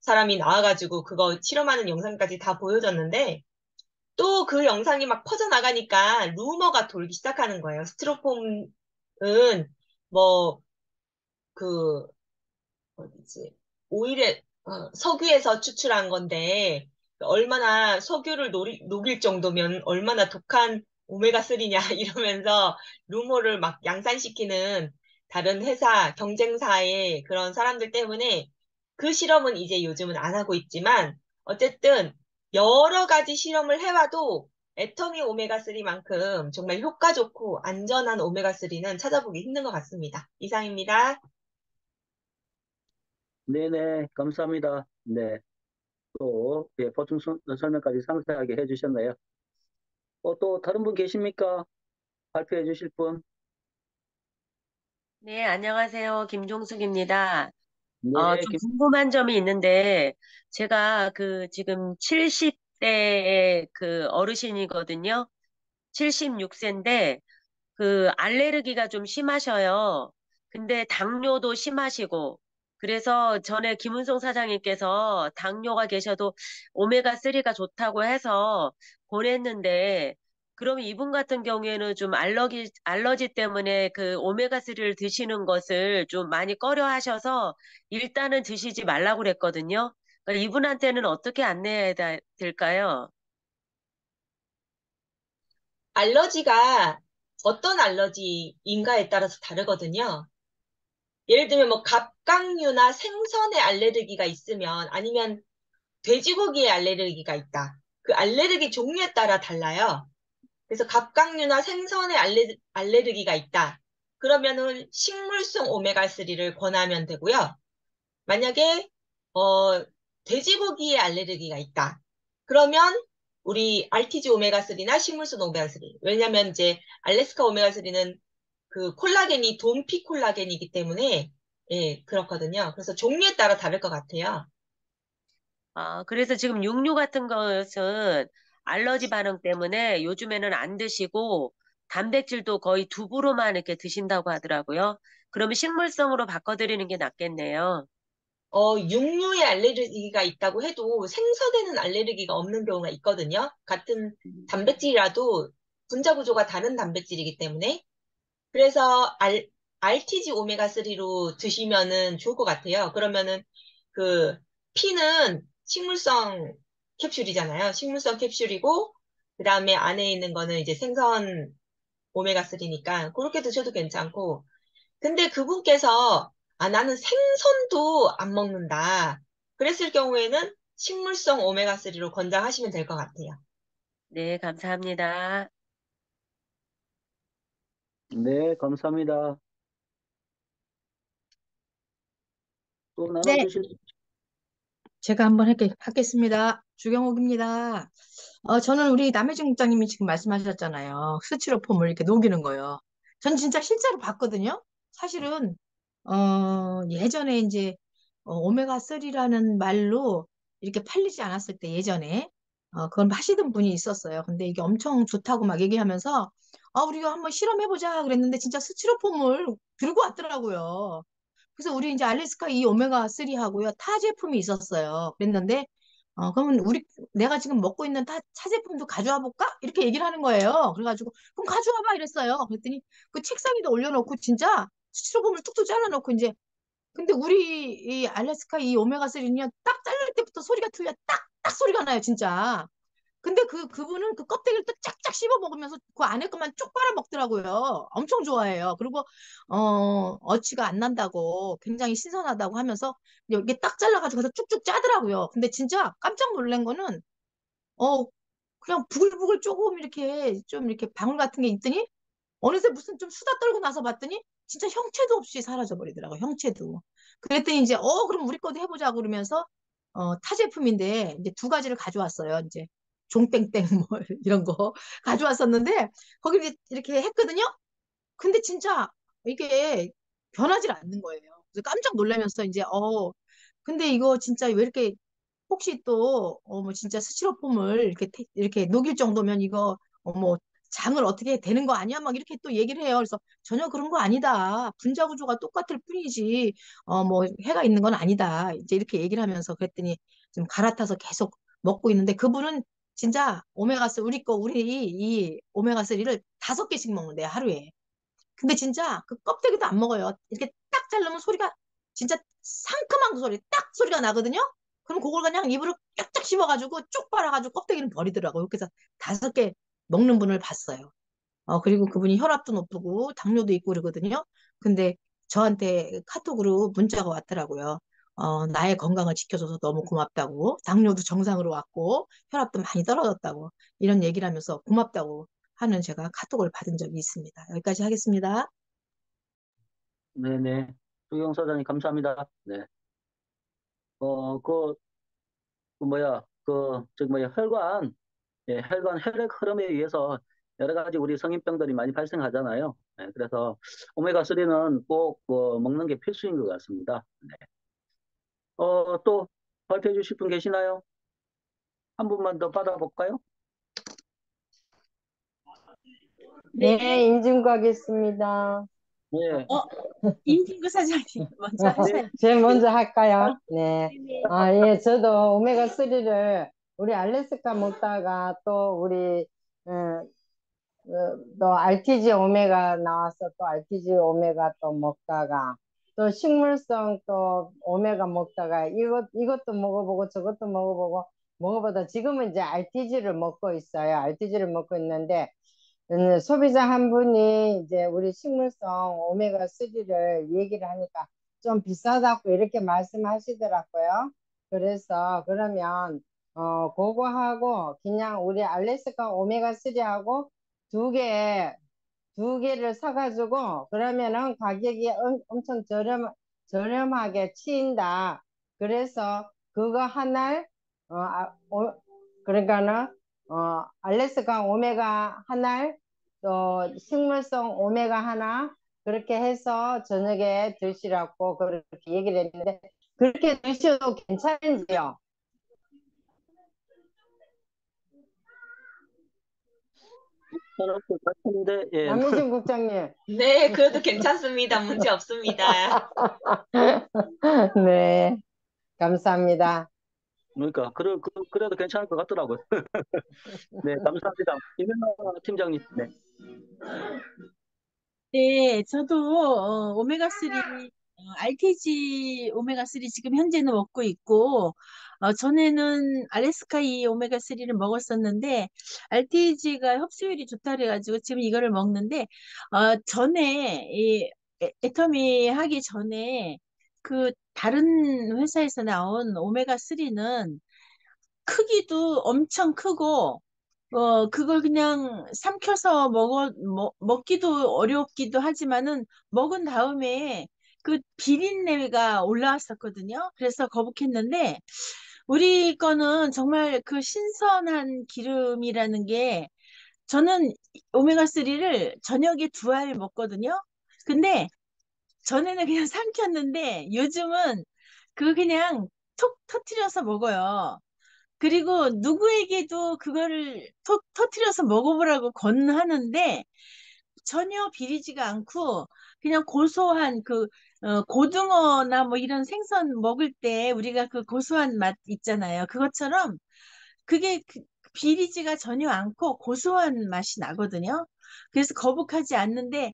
사람이 나와가지고 그거 실험하는 영상까지 다 보여줬는데 또 그 영상이 막 퍼져나가니까 루머가 돌기 시작하는 거예요. 스티로폼은 뭐 그 어디지 오일에 석유에서 추출한 건데 얼마나 석유를 녹일 정도면 얼마나 독한 오메가3냐 이러면서 루머를 막 양산시키는 다른 회사 경쟁사의 그런 사람들 때문에 그 실험은 이제 요즘은 안 하고 있지만 어쨌든 여러 가지 실험을 해봐도 애터미 오메가3만큼 정말 효과 좋고 안전한 오메가3는 찾아보기 힘든 것 같습니다. 이상입니다. 네네, 감사합니다. 네, 또 예, 보충 설명까지 상세하게 해주셨네요. 또 다른 분 계십니까? 발표해 주실 분? 네, 안녕하세요. 김종숙입니다. 네, 좀 궁금한 점이 있는데, 제가 지금 70대의 그 어르신이거든요. 76세인데, 알레르기가 좀 심하셔요. 근데 당뇨도 심하시고, 그래서 전에 김은송 사장님께서 당뇨가 계셔도 오메가3가 좋다고 해서 보냈는데, 그럼 이분 같은 경우에는 좀 알러지 때문에 그 오메가3를 드시는 것을 좀 많이 꺼려 하셔서 일단은 드시지 말라고 그랬거든요. 그러니까 이분한테는 어떻게 안내해야 될까요? 알러지가 어떤 알러지인가에 따라서 다르거든요. 예를 들면 뭐 갑각류나 생선에 알레르기가 있으면 아니면 돼지고기에 알레르기가 있다. 그 알레르기 종류에 따라 달라요. 그래서 갑각류나 생선에 알레르기가 있다. 그러면은 식물성 오메가3를 권하면 되고요. 만약에 어, 돼지고기에 알레르기가 있다. 그러면 우리 RTG 오메가3나 식물성 오메가3. 왜냐면 이제 알래스카 오메가3는 그 콜라겐이 돈피 콜라겐이기 때문에 예, 그렇거든요. 그래서 종류에 따라 다를 것 같아요. 아, 그래서 지금 육류 같은 것은 알러지 반응 때문에 요즘에는 안 드시고 단백질도 거의 두부로만 이렇게 드신다고 하더라고요. 그러면 식물성으로 바꿔드리는 게 낫겠네요. 육류에 알레르기가 있다고 해도 생선에는 알레르기가 없는 경우가 있거든요. 같은 단백질이라도 분자 구조가 다른 단백질이기 때문에. 그래서 RTG 오메가3로 드시면은 좋을 것 같아요. 그러면은 그 피는 식물성 캡슐이잖아요. 식물성 캡슐이고 그다음에 안에 있는 거는 이제 생선 오메가3니까 그렇게 드셔도 괜찮고 근데 그분께서 아 나는 생선도 안 먹는다. 그랬을 경우에는 식물성 오메가3로 권장하시면 될 것 같아요. 네, 감사합니다. 네, 감사합니다. 또 네, 나눠주실, 제가 한번 하겠습니다. 주경옥입니다. 저는 우리 남혜진 국장님이 지금 말씀하셨잖아요. 스티로폼을 이렇게 녹이는 거요. 전 진짜 실제로 봤거든요. 사실은, 예전에 이제, 오메가3라는 말로 이렇게 팔리지 않았을 때 예전에, 그건 하시던 분이 있었어요. 근데 이게 엄청 좋다고 막 얘기하면서, 우리가 한번 실험해보자 그랬는데 진짜 스티로폼을 들고 왔더라고요. 그래서 우리 이제 알래스카 이 오메가3하고요. 타 제품이 있었어요. 그랬는데, 그러면 내가 지금 먹고 있는 타 제품도 가져와 볼까? 이렇게 얘기를 하는 거예요. 그래가지고, 그럼 가져와 봐 이랬어요. 그랬더니 그 책상에다 올려놓고 진짜 스티로폼을 뚝뚝 잘라놓고 이제, 근데 우리 이 알래스카 이 오메가3는요, 딱 자를 때부터 소리가 틀려. 딱 소리가 나요, 진짜. 근데 그분은 그 껍데기를 또 쫙쫙 씹어 먹으면서 그 안에 것만 쭉 빨아 먹더라고요. 엄청 좋아해요. 그리고, 어치가 안 난다고 굉장히 신선하다고 하면서 이게 딱 잘라가지고 그래서 쭉쭉 짜더라고요. 근데 진짜 깜짝 놀란 거는, 어, 그냥 부글부글 조금 이렇게 좀 이렇게 방울 같은 게 있더니 어느새 무슨 좀 수다 떨고 나서 봤더니 진짜 형체도 없이 사라져 버리더라고, 형체도. 그랬더니 이제, 그럼 우리 것도 해보자 그러면서, 타 제품인데 이제 두 가지를 가져왔어요. 이제 종땡땡 뭐 이런 거 가져왔었는데 거기 이렇게 했거든요. 근데 진짜 이게 변하지 않는 거예요. 그래서 깜짝 놀라면서 이제, 근데 이거 진짜 왜 이렇게 혹시 또, 뭐 진짜 스티로폼을 이렇게 녹일 정도면 이거, 뭐 장을 어떻게 되는 거 아니야? 막 이렇게 또 얘기를 해요. 그래서 전혀 그런 거 아니다. 분자 구조가 똑같을 뿐이지, 뭐 해가 있는 건 아니다. 이제 이렇게 얘기를 하면서 그랬더니 좀 갈아타서 계속 먹고 있는데 그분은 진짜 오메가3, 우리 이 오메가3를 5개씩 먹는데요, 하루에. 근데 진짜 그 껍데기도 안 먹어요. 이렇게 딱 자르면 소리가 진짜 상큼한 그 소리, 딱 소리가 나거든요. 그럼 그걸 그냥 입으로 쫙쫙 씹어가지고 쭉 빨아가지고 껍데기는 버리더라고요. 그래서 5개 먹는 분을 봤어요. 그리고 그분이 혈압도 높고 당뇨도 있고 그러거든요. 근데 저한테 카톡으로 문자가 왔더라고요. 나의 건강을 지켜줘서 너무 고맙다고. 당뇨도 정상으로 왔고 혈압도 많이 떨어졌다고. 이런 얘기를 하면서 고맙다고 하는 제가 카톡을 받은 적이 있습니다. 여기까지 하겠습니다. 네네. 수경 사장님, 감사합니다. 네. 혈관, 예, 혈관 혈액 흐름에 의해서 여러 가지 우리 성인병들이 많이 발생하잖아요. 네, 그래서 오메가3는 꼭 먹는 게 필수인 것 같습니다. 또 발표해 주실 분 계시나요? 한 분만 더 받아볼까요? 네, 인증하겠습니다. 네, 임진구 사장님 먼저 하셔야 제가 먼저 할까요? 네. 돼요. 예, 저도 오메가3를 우리 알래스카 먹다가 또 우리, 또 RTG 오메가 나와서 또 RTG 오메가 또 먹다가 또 식물성 또 오메가 먹다가 이것도 먹어보고 저것도 먹어보고 먹어보다 지금은 이제 RTG를 먹고 있어요. RTG를 먹고 있는데 소비자 한 분이 이제 우리 식물성 오메가3를 얘기를 하니까 좀 비싸다고 이렇게 말씀하시더라고요. 그래서 그러면 그거하고 그냥 우리 알래스카 오메가3하고 두 개, 두 개를 사가지고 그러면은 가격이 엄청 저렴하게 치인다. 그래서 그거 하나, 그러니까는, 알래스카 오메가 하나, 또 식물성 오메가 하나, 그렇게 해서 저녁에 드시라고 그렇게 얘기를 했는데, 그렇게 드셔도 괜찮은지요? 저는 그 같은데, 예, 남희진 국장님. 네, 그래도 괜찮습니다. 문제 없습니다. 네, 감사합니다. 그러니까, 그래도 괜찮을 것 같더라고요. 네, 감사합니다. 이명아 팀장님, 네. 네, 저도 오메가3, RTG 오메가3 지금 현재는 먹고 있고, 전에는 알래스카이 오메가3를 먹었었는데, RTG가 흡수율이 좋다 그래가지고 지금 이거를 먹는데, 전에, 애터미 하기 전에 그 다른 회사에서 나온 오메가3는 크기도 엄청 크고, 그걸 그냥 삼켜서 먹기도 어렵기도 하지만은 먹은 다음에 그 비린내가 올라왔었거든요. 그래서 거북했는데, 우리 거는 정말 그 신선한 기름이라는 게 저는 오메가3를 저녁에 2알 먹거든요. 근데 전에는 그냥 삼켰는데 요즘은 그 그냥 톡 터트려서 먹어요. 그리고 누구에게도 그거를 톡 터트려서 먹어보라고 권하는데 전혀 비리지가 않고 그냥 고소한 고등어나 뭐 이런 생선 먹을 때 우리가 그 고소한 맛 있잖아요. 그것처럼 그게 비리지가 전혀 않고 고소한 맛이 나거든요. 그래서 거북하지 않는데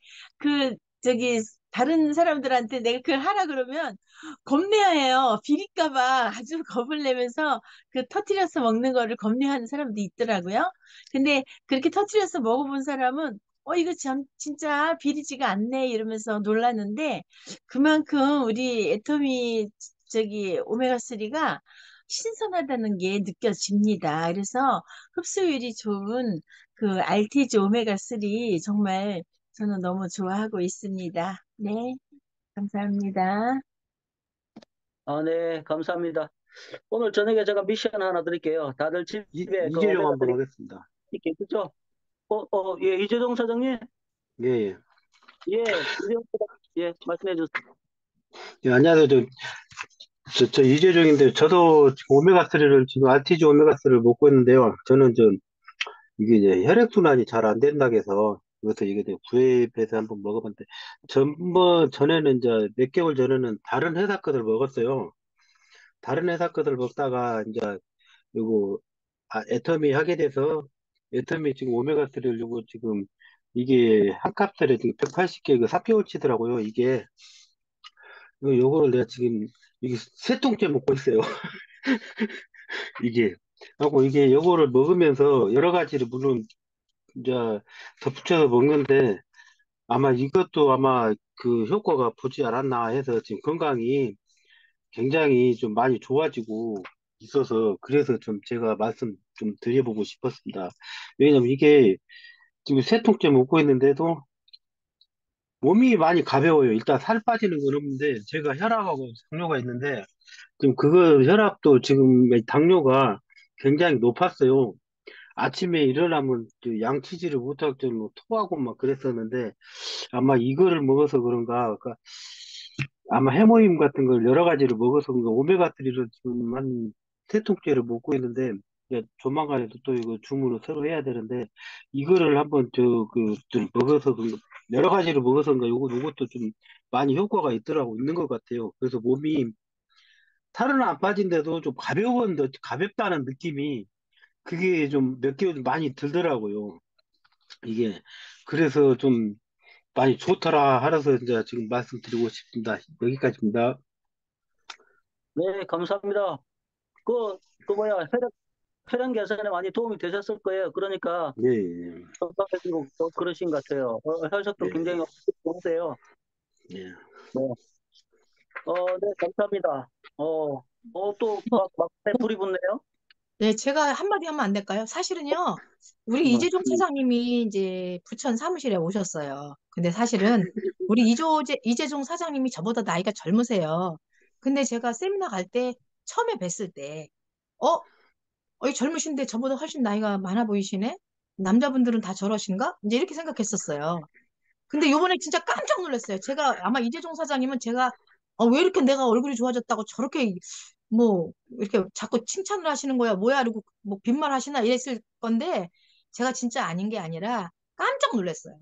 저기 다른 사람들한테 내가 그걸 하라 그러면 겁내해요. 비릴까 봐 아주 겁을 내면서 그 터트려서 먹는 거를 겁내하는 사람도 있더라고요. 근데 그렇게 터트려서 먹어본 사람은 이거 참 진짜 비리지가 않네 이러면서 놀랐는데 그만큼 우리 애터미 저기 오메가3가 신선하다는 게 느껴집니다. 그래서 흡수율이 좋은 그 RTG 오메가3 정말 저는 너무 좋아하고 있습니다. 네, 감사합니다. 네, 감사합니다. 오늘 저녁에 제가 미션 하나 드릴게요. 다들 집에 그 이재용 한번 오메가3 하겠습니다. 계시죠? 예, 이재동 사장님? 예, 예. 예, 이재동 사장님, 예, 말씀해 주세요. 예, 안녕하세요. 저 이재종인데, 저도 지금 오메가3를, 지금 RTG 오메가3를 먹고 있는데요. 저는 이게 이제 혈액순환이 잘 안 된다고 해서, 그래서 이게 구입해서 한번 먹어봤는데, 전에는 이제 몇 개월 전에는 다른 회사 것을 먹었어요. 다른 회사 것을 먹다가, 이제, 요거, 애터미 하게 돼서, 애터미 지금 오메가3를 요거 지금, 이게 한 캡슐에 지금 180개 그 4개월 치더라고요, 이게. 요거를 내가 지금, 이게 세 통째 먹고 있어요. 이게. 하고 이게 요거를 먹으면서 여러 가지를 물론 이제 덧붙여서 먹는데 아마 이것도 아마 그 효과가 보지 않았나 해서 지금 건강이 굉장히 좀 많이 좋아지고 있어서 그래서 좀 제가 말씀 좀 드려보고 싶었습니다. 왜냐면 이게 지금 세 통째 먹고 있는데도 몸이 많이 가벼워요. 일단 살 빠지는 건 없는데 제가 혈압하고 당뇨가 있는데 지금 그거 혈압도 지금 당뇨가 굉장히 높았어요. 아침에 일어나면 그 양치질을 못하고 좀 토하고 막 그랬었는데 아마 이거를 먹어서 그런가 아마 해모임 같은 걸 여러 가지를 먹어서 그런가 오메가3를 지금 한 세 통째를 먹고 있는데 이제 조만간에도 또 이거 주문을 새로 해야 되는데 이거를 한번 좀 먹어서 그런가 여러 가지를 먹어서 그런가 요것도 좀 많이 효과가 있는 것 같아요. 그래서 몸이 살은 안 빠진데도 좀 가볍다는 느낌이 그게 좀 몇 개월 많이 들더라고요. 이게 그래서 좀 많이 좋더라 하면서 이제 지금 말씀드리고 싶습니다. 여기까지입니다. 네, 감사합니다. 그 뭐야, 혈행 개선에 많이 도움이 되셨을 거예요. 그러니까 예, 예, 건강해지고 또 그러신 것 같아요. 혈색도 예, 굉장히 좋으세요. 예. 네. 네, 감사합니다. 또 어, 불이 붙네요. 네, 제가 한마디 하면 안 될까요? 사실은요, 우리 뭐, 이재종 사장님이 이제 부천 사무실에 오셨어요. 근데 사실은 우리 이재종 사장님이 저보다 나이가 젊으세요. 근데 제가 세미나 갈 때 처음에 뵀을 때, 어, 이 젊으신데 저보다 훨씬 나이가 많아 보이시네? 남자분들은 다 저러신가? 이제 이렇게 생각했었어요. 근데 요번에 진짜 깜짝 놀랐어요. 제가 아마 이재종 사장님은 제가 왜 이렇게 내가 얼굴이 좋아졌다고 저렇게 뭐 이렇게 자꾸 칭찬을 하시는 거야. 뭐야? 그리고 뭐 빈말 하시나 이랬을 건데 제가 진짜 아닌 게 아니라 깜짝 놀랐어요.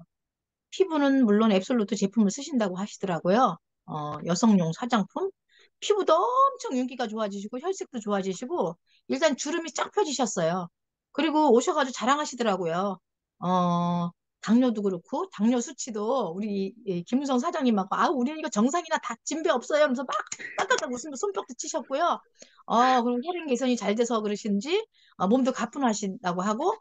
피부는 물론 앱솔루트 제품을 쓰신다고 하시더라고요. 여성용 화장품. 피부도 엄청 윤기가 좋아지시고 혈색도 좋아지시고 일단 주름이 쫙 펴지셨어요. 그리고 오셔가지고 자랑하시더라고요. 어, 당뇨도 그렇고 당뇨 수치도 우리 김우성 사장님하고 우리는 이거 정상이나 다 진배 없어요. 하면서 막 깔깔깔 웃으면서 손뼉도 치셨고요. 그리고 혈행 개선이 잘 돼서 그러신지 몸도 가뿐하신다고 하고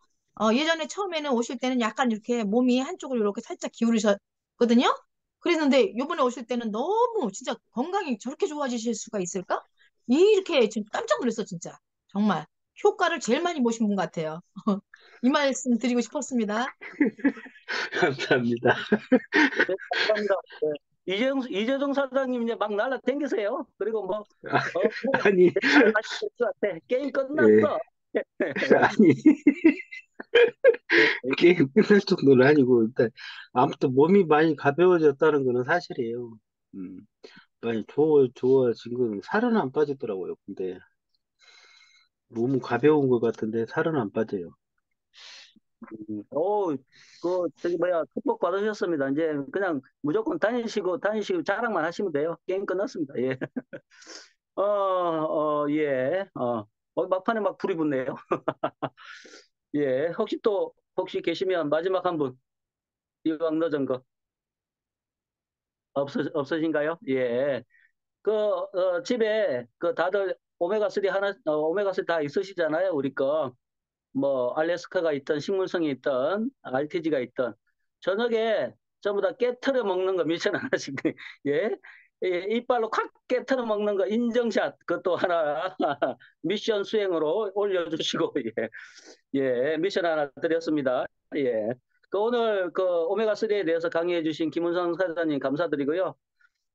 예전에 처음에는 오실 때는 약간 이렇게 몸이 한쪽으로 이렇게 살짝 기울으셨거든요. 그랬는데 요번에 오실 때는 너무 진짜 건강이 저렇게 좋아지실 수가 있을까? 이렇게 지금 깜짝 놀랐어, 진짜. 정말. 효과를 제일 많이 보신 분 같아요. 이 말씀 드리고 싶었습니다. 감사합니다. 네, 감사합니다. 네. 이재종 사장님 이제 막 날라다니세요. 그리고 뭐, 아니, 하실 것 같아. 게임 예, 끝났어. 아니, 게임 끝날 정도는 아니고, 일단, 아무튼 몸이 많이 가벼워졌다는 거는 사실이에요. 많이 좋아진 건 살은 안 빠지더라고요. 근데, 몸은 가벼운 것 같은데 살은 안 빠져요. 저기 축복 받으셨습니다. 이제 그냥 무조건 다니시고 자랑만 하시면 돼요. 게임 끝났습니다. 예. 예. 막판에 막 불이 붙네요. 예. 혹시 계시면 마지막 한 분, 이왕 늦은 거 없으신가요? 예. 집에 다들 오메가3 다 있으시잖아요. 우리 뭐 알래스카가 있던 식물성이 있던 RTG가 있던 저녁에 전부 다 깨트려 먹는 거 미션 하나씩 예? 이빨로 콱 깨트려 먹는 거 인정샷 그것도 하나 미션 수행으로 올려주시고 미션 하나 드렸습니다. 예. 오늘 오메가3에 대해서 강의해 주신 김은성 사장님 감사드리고요.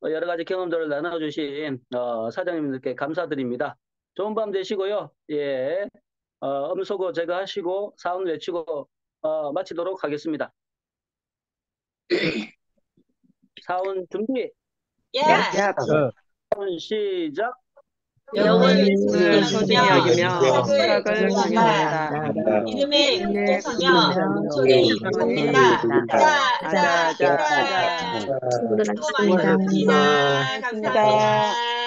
여러 가지 경험들을 나눠주신 사장님들께 감사드립니다. 좋은 밤 되시고요. 예. 음소거 제거하시고 사운 외치고 마치도록 하겠습니다. 사운 준비. 예. 사운 시작. 영원히 영원히 소중히 여기며 생각을 상용하다. 이름에 공통하며 소리 섭니다. 자. 수고 많으셨습니다. 감사합니다.